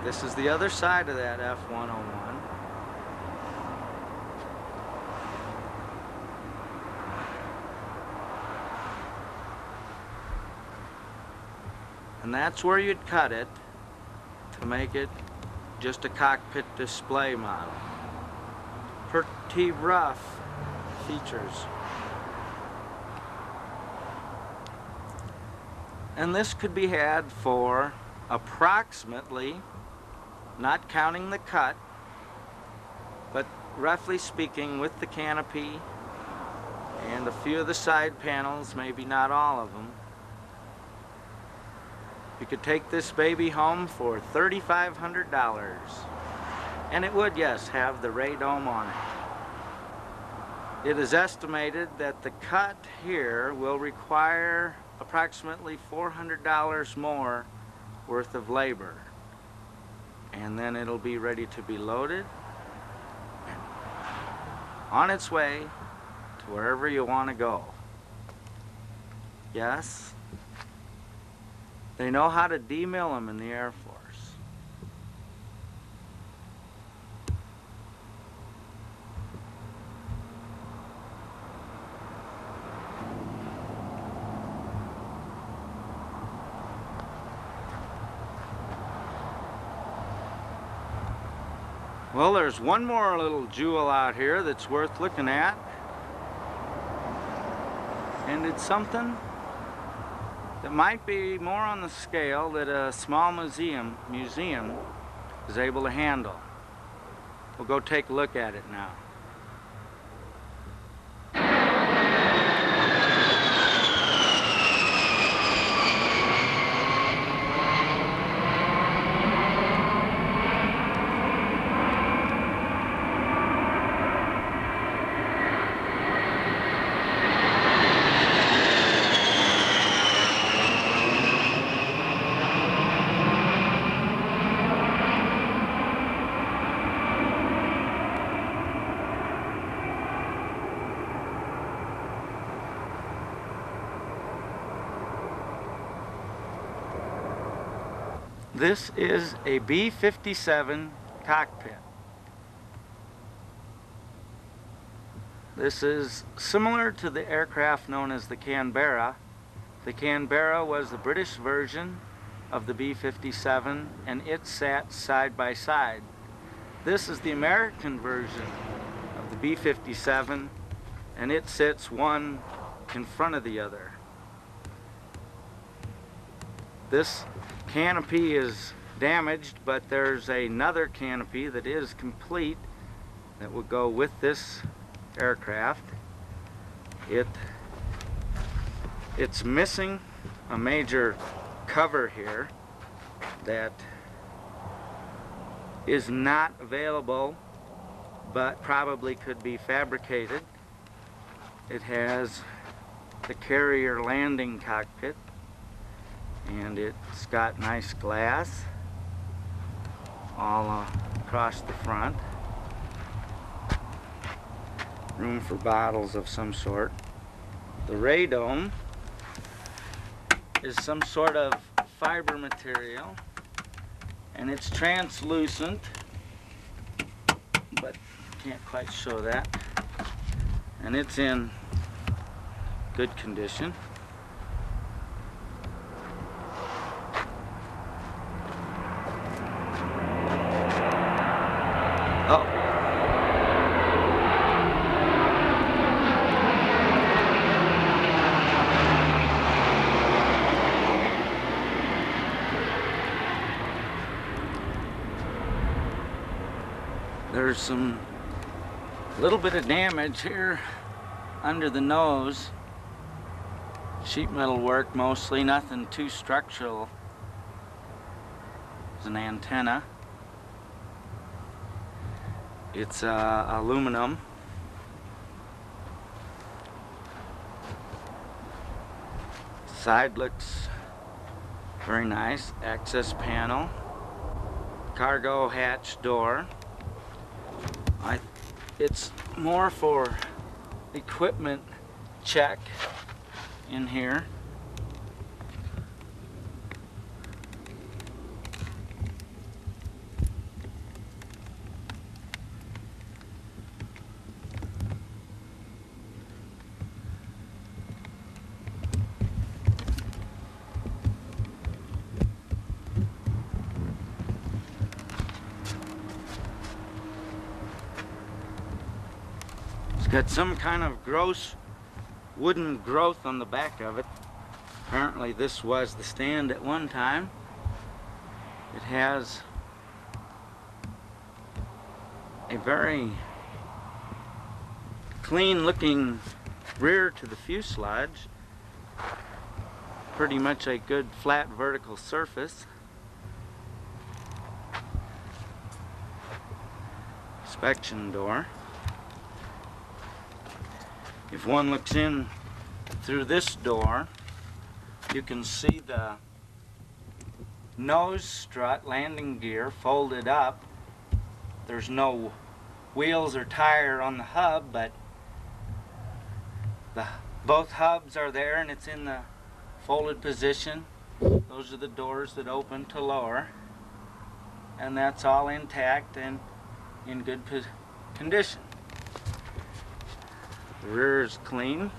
This is the other side of that F-101. And that's where you'd cut it to make it just a cockpit display model. Pretty rough features. And this could be had for approximately, not counting the cut, but roughly speaking, with the canopy and a few of the side panels, maybe not all of them, you could take this baby home for $3,500. And it would, yes, have the radome on it. It is estimated that the cut here will require approximately $400 more worth of labor. And then it'll be ready to be loaded and on its way to wherever you want to go. Yes, they know how to demill them in the Air Force. Well, there's one more little jewel out here that's worth looking at. And it's something that might be more on the scale that a small museum is able to handle. We'll go take a look at it now. This is a B-57 cockpit. This is similar to the aircraft known as the Canberra. The Canberra was the British version of the B-57, and it sat side by side. This is the American version of the B-57, and it sits one in front of the other. This canopy is damaged, but there's another canopy that is complete that will go with this aircraft. It's missing a major cover here that is not available, but probably could be fabricated. It has the carrier landing cockpit, and it's got nice glass all across the front. Room for bottles of some sort. The radome is some sort of fiber material, and it's translucent, but can't quite show that. And it's in good condition. Oh. There's some little bit of damage here under the nose. Sheet metal work mostly, nothing too structural. There's an antenna. It's aluminum. Side looks very nice. Access panel. Cargo hatch door. It's more for equipment check in here. got some kind of gross wooden growth on the back of it. Apparently this was the stand at one time. It has a very clean looking rear to the fuselage. Pretty much a good flat vertical surface. Inspection door. If one looks in through this door, you can see the nose strut landing gear folded up. There's no wheels or tire on the hub, but both hubs are there and it's in the folded position. Those are the doors that open to lower, and that's all intact and in good condition. The rear is clean.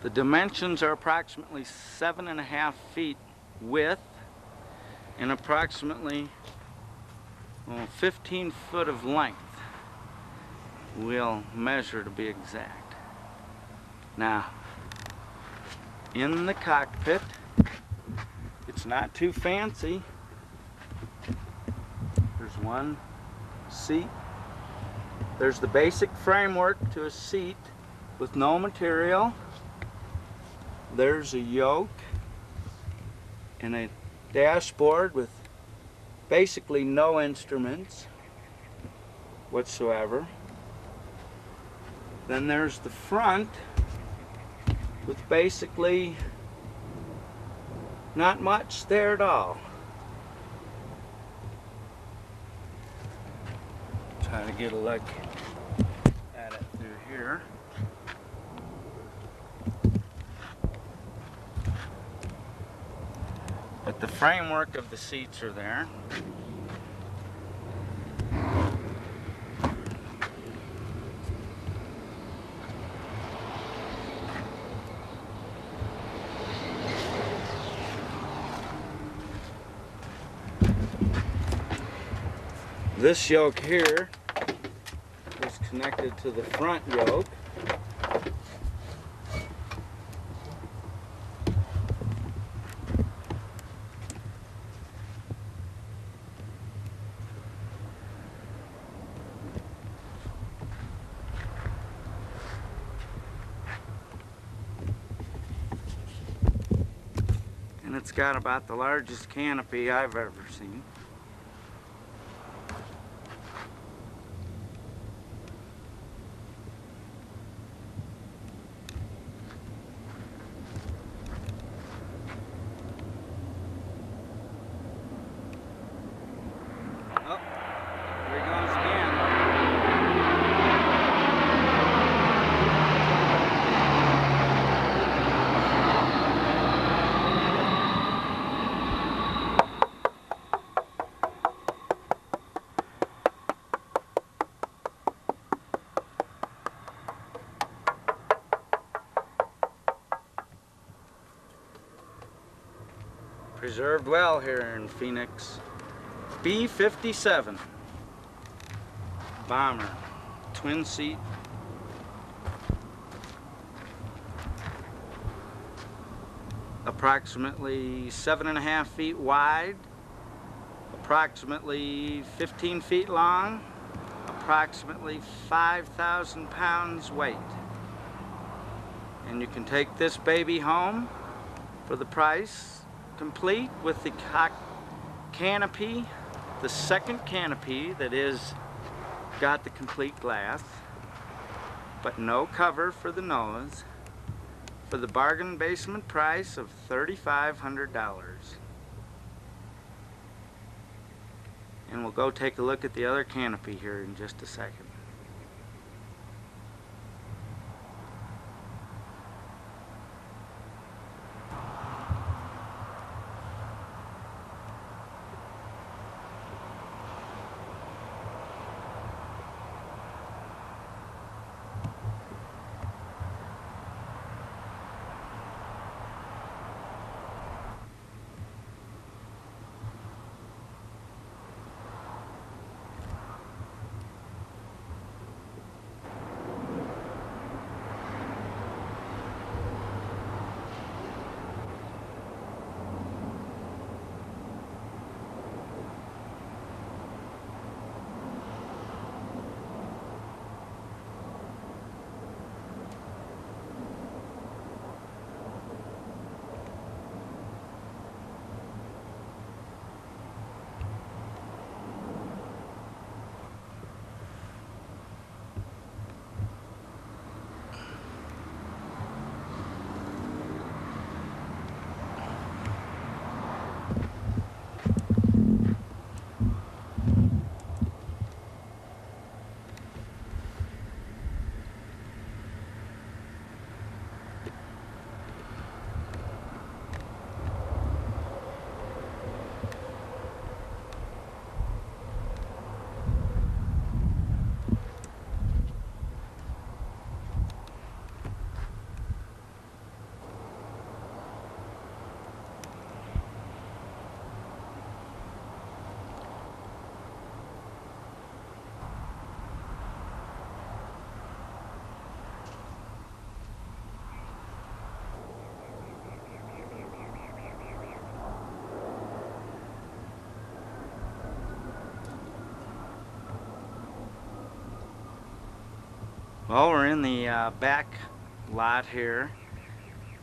The dimensions are approximately 7.5 feet width and approximately 15 foot of length. We'll measure to be exact. Now, in the cockpit, it's not too fancy. There's one seat. There's the basic framework to a seat with no material. There's a yoke and a dashboard with basically no instruments whatsoever. Then there's the front with basically not much there at all. Try to get a look at it through here. But the framework of the seats are there. This yoke here is connected to the front yoke. And it's got about the largest canopy I've ever seen. Oh, here he goes again. Preserved well here in Phoenix. B-57 bomber, twin seat. Approximately 7.5 feet wide, approximately 15 feet long, approximately 5,000 pounds weight. And you can take this baby home for the price, complete with the canopy, the second canopy that is got the complete glass, but no cover for the nose, for the bargain basement price of $3,500. And we'll go take a look at the other canopy here in just a second. Well, we're in the back lot here,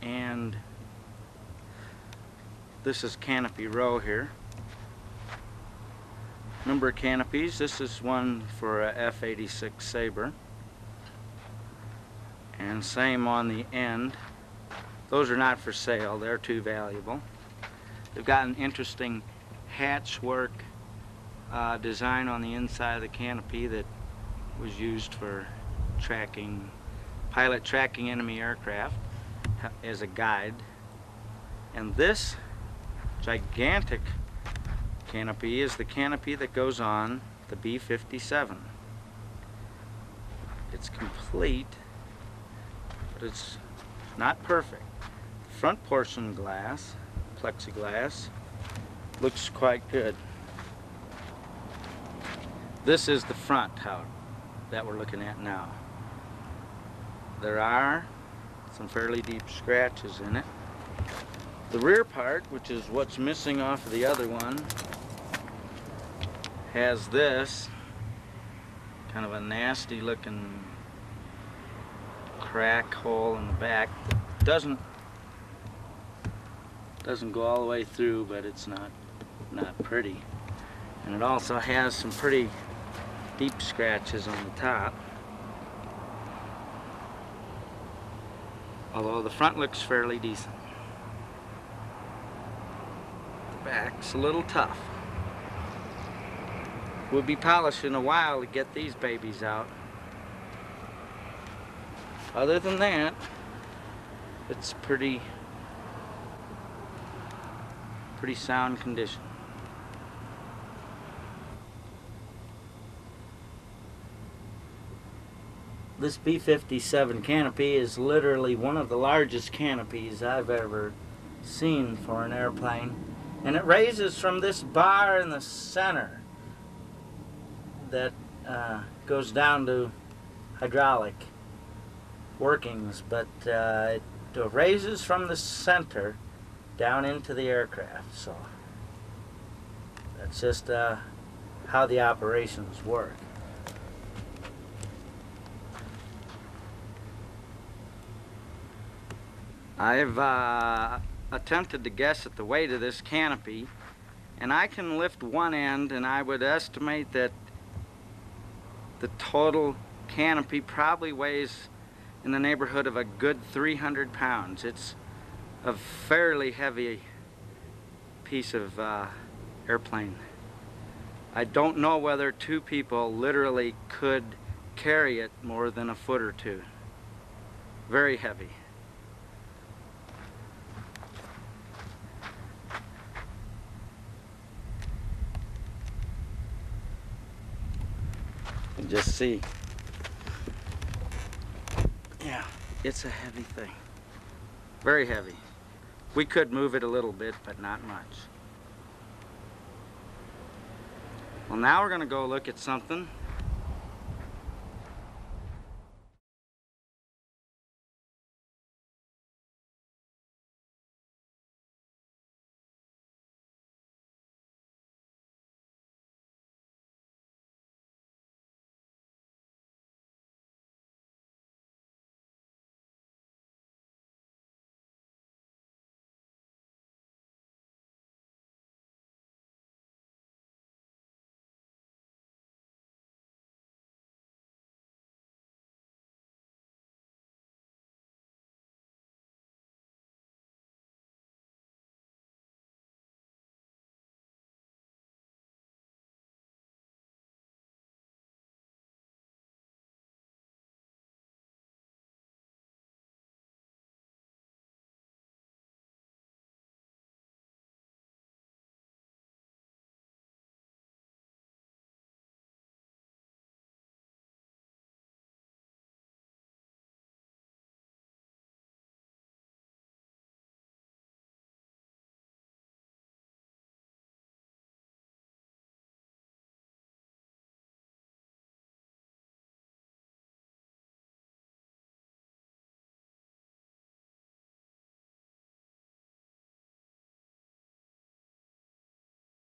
and this is canopy row here. Number of canopies. This is one for a F-86 Sabre, and same on the end. Those are not for sale, they're too valuable. They've got an interesting hatchwork design on the inside of the canopy that was used for tracking, pilot tracking enemy aircraft as a guide. And this gigantic canopy is the canopy that goes on the B-57. It's complete, but it's not perfect. Front portion glass, plexiglass, looks quite good. This is the front that we're looking at now. There are some fairly deep scratches in it. The rear part, which is what's missing off of the other one, has this kind of a nasty looking crack hole in the back that doesn't go all the way through, but it's not pretty. And it also has some pretty deep scratches on the top. Although the front looks fairly decent. The back's a little tough. We'll be polishing a while to get these babies out. Other than that, it's pretty sound condition. This B-57 canopy is literally one of the largest canopies I've ever seen for an airplane, and it raises from this bar in the center that goes down to hydraulic workings, but it raises from the center down into the aircraft. So that's just how the operations work. I've attempted to guess at the weight of this canopy, and I can lift one end, and I would estimate that the total canopy probably weighs in the neighborhood of a good 300 pounds. It's a fairly heavy piece of airplane. I don't know whether two people literally could carry it more than a foot or two. Very heavy. And just see. Yeah, it's a heavy thing. Very heavy. We could move it a little bit, but not much. Well, now we're going to go look at something